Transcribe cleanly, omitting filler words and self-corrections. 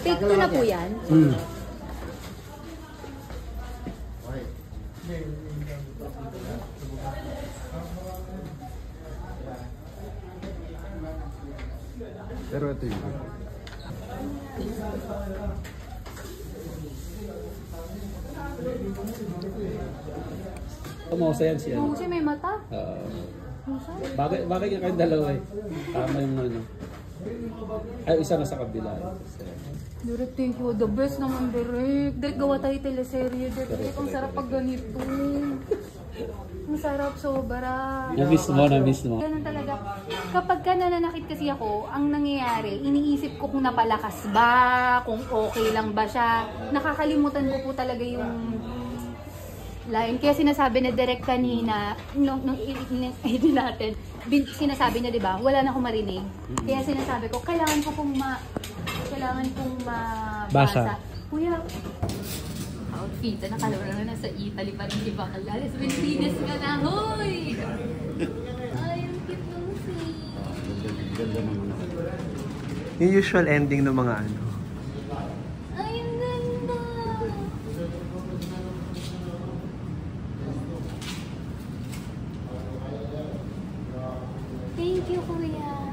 Take 2 na po yan. Pero ito yun. Kumosa yan siya. Kasi may mata. Bakit nga kayong dalawa eh? Tama yung ano. Ay, isa na sa kabila. Direk, thank you. The best naman, Direk. Direk, gawa tayo teleserye, Direk. Ang sarap pag ganito. Ang sarap, sobra. Na-miss mo. Ganun talaga. Kapag ka nananakit kasi ako, ang nangyayari, iniisip ko kung napalakas ba, kung okay lang ba siya. Nakakalimutan ko po talaga yung line. Kaya sinasabi na direct kanina, nung edit natin, sinasabi niya, di ba, wala na akong marinig. Kaya sinasabi ko, kailangan kong mabasa. Kuya, outfit, nakalawala na nasa Italy pa rin si Bakal. Alas, Vendidas ka na, hoy! Ay, ang cute nung scene. Ganda naman. Yung usual ending ng mga ano. Ay, ang ganda! Thank you, Kuya.